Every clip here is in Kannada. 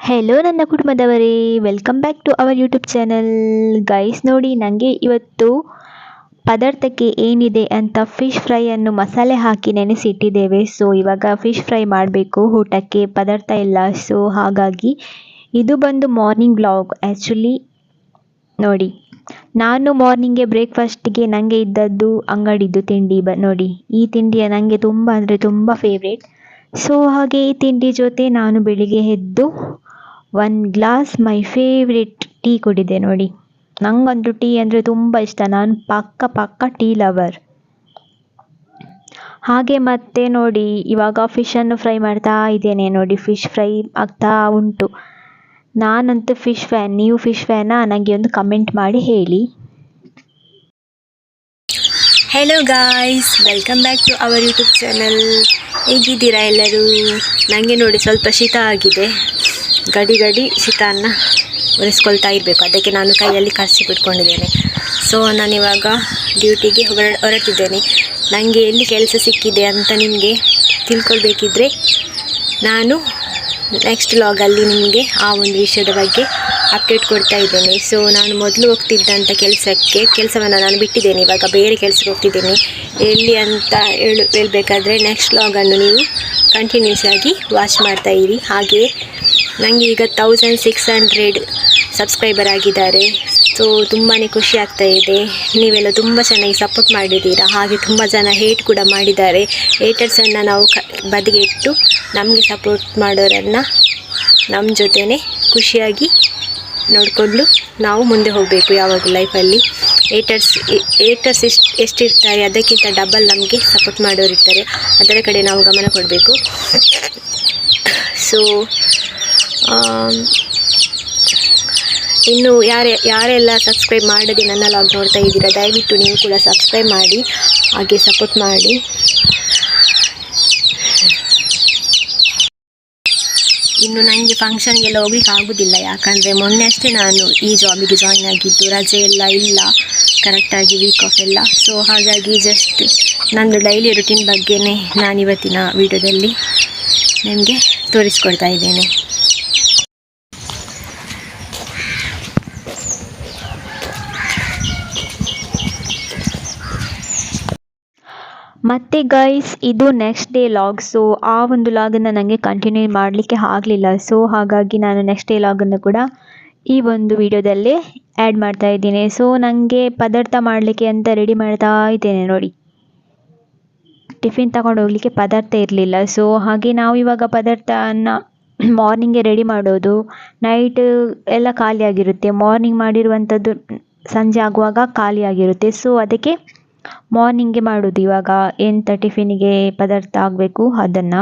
ಹೆಲೋ ನನ್ನ ಕುಟುಂಬದವರೇ, welcome back to our YouTube channel. Guys ನೋಡಿ, ನನಗೆ ಇವತ್ತು ಪದಾರ್ಥಕ್ಕೆ ಏನಿದೆ ಅಂತ ಫಿಶ್ ಫ್ರೈಯನ್ನು ಮಸಾಲೆ ಹಾಕಿ ನೆನೆಸಿಟ್ಟಿದ್ದೇವೆ. ಸೊ ಇವಾಗ ಫಿಶ್ ಫ್ರೈ ಮಾಡಬೇಕು ಊಟಕ್ಕೆ ಪದಾರ್ಥ ಎಲ್ಲ. ಸೊ ಹಾಗಾಗಿ ಇದು ಬಂದು ಮಾರ್ನಿಂಗ್ ಬ್ಲಾಗ್. ಆ್ಯಕ್ಚುಲಿ ನೋಡಿ, ನಾನು ಮಾರ್ನಿಂಗ್ಗೆ ಬ್ರೇಕ್ಫಾಸ್ಟಿಗೆ ನನಗೆ ಇದ್ದದ್ದು ಅಂಗಡಿದ್ದು ತಿಂಡಿ. ನೋಡಿ, ಈ ತಿಂಡಿ ನನಗೆ ತುಂಬ ಅಂದರೆ ತುಂಬ ಫೇವ್ರೇಟ್. ಸೊ ಹಾಗೆ ಈ ತಿಂಡಿ ಜೊತೆ ನಾನು ಬೆಳಿಗ್ಗೆ ಎದ್ದು 1 ಗ್ಲಾಸ್ ಮೈ ಫೇವ್ರೇಟ್ ಟೀ ಕುಡಿದೆ. ನೋಡಿ, ನನಗಂತೂ ಟೀ ಅಂದರೆ ತುಂಬ ಇಷ್ಟ. ನಾನು ಪಕ್ಕ ಟೀ ಲವರ್. ಹಾಗೆ ಮತ್ತೆ ನೋಡಿ, ಇವಾಗ ಫಿಶನ್ನು ಫ್ರೈ ಮಾಡ್ತಾ ಇದ್ದೇನೆ. ನೋಡಿ, ಫಿಶ್ ಫ್ರೈ ಆಗ್ತಾ ಉಂಟು. ನಾನಂತೂ ಫಿಶ್ ಫ್ಯಾನ್. ನೀವು ಫಿಶ್ ಫ್ಯಾನಾ? ನನಗೆ ಒಂದು ಕಮೆಂಟ್ ಮಾಡಿ ಹೇಳಿ. Hello guys, welcome back to our YouTube channel. ಹೇಗಿದ್ದೀರಾ ಎಲ್ಲರೂ? ನನಗೆ ನೋಡಿ ಸ್ವಲ್ಪ ಶೀತ ಆಗಿದೆ. ಗಡಿ ಶೀತನ ಒರೆಸ್ಕೊಳ್ತಾ ಇರಬೇಕು. ಅದಕ್ಕೆ ನಾನು ಕೈಯಲ್ಲಿ ಕಸಿ ಬಿಟ್ಕೊಂಡಿದ್ದೇನೆ. ಸೊ ನಾನಿವಾಗ ಡ್ಯೂಟಿಗೆ ಹೊರಟಿದ್ದೇನೆ. ನನಗೆ ಎಲ್ಲಿ ಕೆಲಸ ಸಿಕ್ಕಿದೆ ಅಂತ ನಿಮಗೆ ತಿಳ್ಕೊಳ್ಬೇಕಿದ್ರೆ ನಾನು ನೆಕ್ಸ್ಟ್ ವ್ಲಾಗಲ್ಲಿ ನಿಮಗೆ ಆ ಒಂದು ವಿಷಯದ ಬಗ್ಗೆ ಅಪ್ಡೇಟ್ ಕೊಡ್ತಾ ಇದ್ದೇನೆ. ಸೊ ನಾನು ಮೊದಲು ಹೋಗ್ತಿದ್ದಂಥ ಕೆಲಸವನ್ನು ನಾನು ಬಿಟ್ಟಿದ್ದೇನೆ. ಇವಾಗ ಬೇರೆ ಕೆಲಸಕ್ಕೆ ಹೋಗ್ತಿದ್ದೇನೆ. ಎಲ್ಲಿ ಅಂತ ಹೇಳ್ಬೇಕಾದ್ರೆ ನೆಕ್ಸ್ಟ್ ವ್ಲಾಗನ್ನು ನೀವು ಕಂಟಿನ್ಯೂಸ್ ಆಗಿ ವಾಚ್ ಮಾಡ್ತಾ ಇರಿ. ಹಾಗೆ ನನಗೆ ಈಗ 1600 ಸಬ್ಸ್ಕ್ರೈಬರ್ ಆಗಿದ್ದಾರೆ. ಸೊ ತುಂಬಾ ಖುಷಿ ಆಗ್ತಾ ಇದೆ. ನೀವೆಲ್ಲ ತುಂಬ ಚೆನ್ನಾಗಿ ಸಪೋರ್ಟ್ ಮಾಡಿದ್ದೀರಾ. ಹಾಗೆ ತುಂಬ ಜನ ಹೇಟ್ ಕೂಡ ಮಾಡಿದ್ದಾರೆ. ಹೇಟರ್ಸನ್ನು ನಾವು ಬದಿಗೆ ಇಟ್ಟು ನಮಗೆ ಸಪೋರ್ಟ್ ಮಾಡೋರನ್ನು ನಮ್ಮ ಜೊತೆನೇ ಖುಷಿಯಾಗಿ ನೋಡಿಕೊಂಡು ನಾವು ಮುಂದೆ ಹೋಗಬೇಕು ಯಾವಾಗಲೂ ಲೈಫಲ್ಲಿ. ಏಟರ್ಸ್ ಎಷ್ಟಿರ್ತಾರೆ ಅದಕ್ಕಿಂತ ಡಬಲ್ ನಮಗೆ ಸಪೋರ್ಟ್ ಮಾಡೋರು ಇರ್ತಾರೆ. ಅದರ ಕಡೆ ನಾವು ಗಮನ ಕೊಡಬೇಕು. ಸೊ ಇನ್ನು ಯಾರೆಲ್ಲ ಸಬ್ಸ್ಕ್ರೈಬ್ ಮಾಡದೆ ನನ್ನ ಲಾಗ್ ನೋಡ್ತಾ ಇದ್ದೀರಾ, ದಯವಿಟ್ಟು ನೀವು ಕೂಡ ಸಬ್ಸ್ಕ್ರೈಬ್ ಮಾಡಿ, ಹಾಗೆ ಸಪೋರ್ಟ್ ಮಾಡಿ. ಇನ್ನು ನನಗೆ ಫಂಕ್ಷನ್ಗೆಲ್ಲ ಹೋಗ್ಲಿಕ್ಕೆ ಆಗೋದಿಲ್ಲ, ಯಾಕಂದರೆ ಮೊನ್ನೆ ಅಷ್ಟೇ ನಾನು ಈ ಜಾಬಿಗೆ ಜಾಯಿನ್ ಆಗಿದ್ದು. ರಜೆ ಎಲ್ಲ ಇಲ್ಲ ಕರೆಕ್ಟಾಗಿ, ವೀಕ್ ಆಫ್ ಎಲ್ಲ. ಸೊ ಹಾಗಾಗಿ ಜಸ್ಟ್ ನಂದು ಡೈಲಿ ರುಟೀನ್ ಬಗ್ಗೆನೇ ನಾನು ಇವತ್ತಿನ ವಿಡಿಯೋದಲ್ಲಿ ನಿಮಗೆ ತೋರಿಸ್ಕೊಡ್ತಾ ಇದ್ದೇನೆ. ಮತ್ತು ಗೈಸ್, ಇದು ನೆಕ್ಸ್ಟ್ ಡೇ ಲಾಗ್. ಸೊ ಆ ಒಂದು ಲಾಗನ್ನು ನನಗೆ ಕಂಟಿನ್ಯೂ ಮಾಡಲಿಕ್ಕೆ ಆಗಲಿಲ್ಲ. ಸೊ ಹಾಗಾಗಿ ನಾನು ನೆಕ್ಸ್ಟ್ ಡೇ ಲಾಗನ್ನು ಕೂಡ ಈ ಒಂದು ವಿಡಿಯೋದಲ್ಲೇ ಆ್ಯಡ್ ಮಾಡ್ತಾ ಇದ್ದೀನಿ. ಸೊ ನನಗೆ ಪದಾರ್ಥ ಮಾಡಲಿಕ್ಕೆ ಅಂತ ರೆಡಿ ಮಾಡ್ತಾ ಇದ್ದೇನೆ. ನೋಡಿ, ಟಿಫಿನ್ ತಗೊಂಡು ಹೋಗಲಿಕ್ಕೆ ಪದಾರ್ಥ ಇರಲಿಲ್ಲ. ಸೊ ಹಾಗೆ ನಾವು ಇವಾಗ ಪದಾರ್ಥನ ಮಾರ್ನಿಂಗೇ ರೆಡಿ ಮಾಡೋದು. ನೈಟ್ ಎಲ್ಲ ಖಾಲಿಯಾಗಿರುತ್ತೆ. ಮಾರ್ನಿಂಗ್ ಮಾಡಿರುವಂಥದ್ದು ಸಂಜೆ ಆಗುವಾಗ ಖಾಲಿಯಾಗಿರುತ್ತೆ. ಸೊ ಅದಕ್ಕೆ ಮಾರ್ನಿಂಗ್ಗೆ ಮಾಡೋದು. ಇವಾಗ ಎಂಥ ಟಿಫಿನಿಗೆ ಪದಾರ್ಥ ಆಗಬೇಕು ಅದನ್ನು.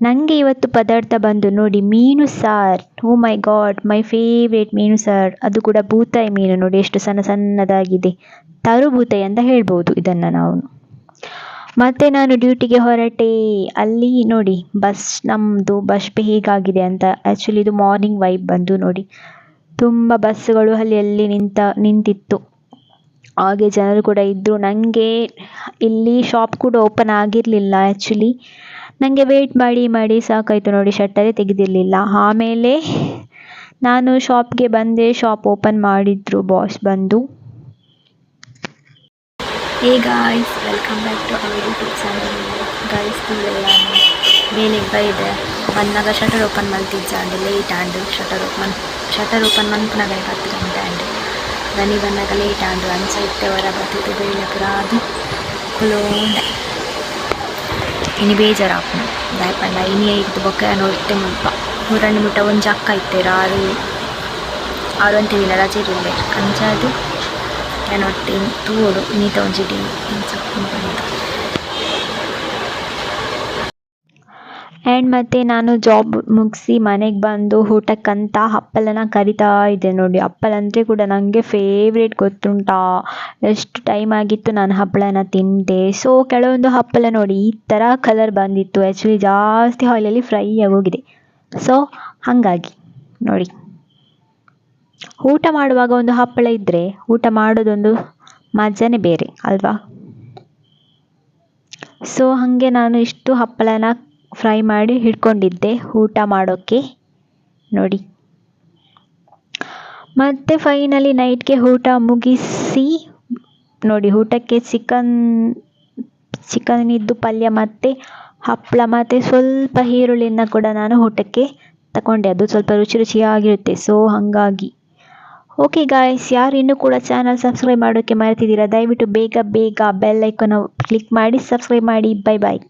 ನನಗೆ ಇವತ್ತು ಪದಾರ್ಥ ಬಂದು ನೋಡಿ, ಮೀನು ಸಾರು. ಓ ಮೈ ಗಾಡ್, ಮೈ ಫೇವ್ರೇಟ್ ಮೀನು ಸಾರು. ಅದು ಕೂಡ ಬೂತಾಯಿ ಮೀನು. ನೋಡಿ ಎಷ್ಟು ಸಣ್ಣದಾಗಿದೆ. ತರುಬೂತಾಯಿ ಅಂತ ಹೇಳ್ಬೋದು ಇದನ್ನು ನಾವು. ಮತ್ತು ನಾನು ಡ್ಯೂಟಿಗೆ ಹೊರಟೆ. ಅಲ್ಲಿ ನೋಡಿ ನಮ್ಮದು ಬಸ್ ಹೇಗಾಗಿದೆ ಅಂತ. ಆ್ಯಕ್ಚುಲಿ ಇದು ಮಾರ್ನಿಂಗ್ ವೈಬ್ ಬಂದು ನೋಡಿ, ತುಂಬ ಬಸ್ಸುಗಳು ಅಲ್ಲಿ ನಿಂತಿತ್ತು. ಹಾಗೆ ಜನರು ಕೂಡ ಇದ್ದರು. ನನಗೆ ಇಲ್ಲಿ ಶಾಪ್ ಕೂಡ ಓಪನ್ ಆಗಿರಲಿಲ್ಲ. ಆ್ಯಕ್ಚುಲಿ ನನಗೆ ವೆಯ್ಟ್ ಮಾಡಿ ಸಾಕಾಯಿತು. ನೋಡಿ, ಶಟ್ಟರೇ ತೆಗೆದಿರಲಿಲ್ಲ. ಆಮೇಲೆ ನಾನು ಶಾಪ್ಗೆ ಬಂದೆ. ಶಾಪ್ ಓಪನ್ ಮಾಡಿದ್ರು ಬಾಸ್ ಬಂದು. Hey guys, welcome back to our YouTube channel. Guys ತಿಂಗಳೆಲ್ಲ ಮೇಲಿಗೆ ಬೈದೆ ಬಂದಾಗ ಶಟರ್ ಓಪನ್ ಮಾಡ್ತಿದ್ದ and late and shutter open ಮನ್ಪುನಾಗ 10 ಗಂಟೆ ಆಂಡ್ ದನಿ ಬಂದಾಗ ಲೇಟ್ ಆಂಡ್ ಅನ್ಸೈತೆ ಹೊರ ಬರ್ತಿತ್ತು ಬೇಳೆ ಪುರ ಅದು ಕುಲೋಂಡೆ ಇನಿ ಬೇಜಾರಾಪು ದಾಯಪಂಡ ಇನಿ ಇತ್ತು ಬೊಕ್ಕ ನೋಡ್ತೆ ಮುಲ್ಪ 2 ಮುಟ್ಟ ಒಂದು ಜಕ್ಕ ಇತ್ತೇರು ಆರು ಅಂತಿಲ್ಲ ರಜೆ ಇರಲಿಲ್ಲ ಅಂಚದು ನಾನು ಒಟ್ಟು ತೂಡು ಇನ್ನೀತ ಒಂಜಿಡಿ ಆ್ಯಂಡ್ ಮತ್ತು ನಾನು ಜಾಬ್ ಮುಗಿಸಿ ಮನೆಗೆ ಬಂದು ಊಟಕ್ಕಂತ ಹಪ್ಪಲನ ಕರಿತಾ ಇದ್ದೆ. ನೋಡಿ, ಹಪ್ಪಲ ಅಂದರೆ ಕೂಡ ನನಗೆ ಫೇವ್ರೇಟ್, ಗೊತ್ತುಂಟಾ? ಎಷ್ಟು ಟೈಮ್ ಆಗಿತ್ತು ನಾನು ಹಪ್ಪಳನ ತಿಂದೆ. ಸೊ ಕೆಲವೊಂದು ಹಪ್ಪಳ ನೋಡಿ ಈ ಥರ ಕಲರ್ ಬಂದಿತ್ತು. ಆ್ಯಕ್ಚುಲಿ ಜಾಸ್ತಿ ಆಯಿಲಲ್ಲಿ ಫ್ರೈ ಆಗೋಗಿದೆ. ಸೊ ಹಾಗಾಗಿ ನೋಡಿ, ಊಟ ಮಾಡುವಾಗ ಒಂದು ಹಪ್ಪಳ ಇದ್ದರೆ ಊಟ ಮಾಡೋದೊಂದು ಮಜಾನೇ ಬೇರೆ ಅಲ್ವಾ? ಸೊ ಹಾಗೆ ನಾನು ಇಷ್ಟು ಹಪ್ಪಳನ ಫ್ರೈ ಮಾಡಿ ಹಿಡ್ಕೊಂಡಿದ್ದೆ ಊಟ ಮಾಡೋಕ್ಕೆ. ನೋಡಿ. ಮತ್ತು ಫೈನಲಿ ನೈಟ್ಗೆ ಊಟ ಮುಗಿಸಿ ನೋಡಿ, ಊಟಕ್ಕೆ ಚಿಕನಿದ್ದು ಪಲ್ಯ ಮತ್ತು ಹಪ್ಪಳ ಮತ್ತು ಸ್ವಲ್ಪ ಈರುಳ್ಳಿನ ಕೂಡ ನಾನು ಊಟಕ್ಕೆ ತಗೊಂಡೆ. ಅದು ಸ್ವಲ್ಪ ರುಚಿಯಾಗಿರುತ್ತೆ. ಸೊ ಹಾಗಾಗಿ ಓಕೆ ಗಾಯ್ಸ್, ಯಾರು ಇನ್ನೂ ಕೂಡ ಚಾನಲ್ ಸಬ್ಸ್ಕ್ರೈಬ್ ಮಾಡೋಕ್ಕೆ ಮರೆತಿದ್ದೀರಾ, ದಯವಿಟ್ಟು ಬೇಗ ಬೇಗ ಬೆಲ್ ಐಕಾನ್ ಕ್ಲಿಕ್ ಮಾಡಿ ಸಬ್ಸ್ಕ್ರೈಬ್ ಮಾಡಿ. ಬೈ ಬಾಯ್.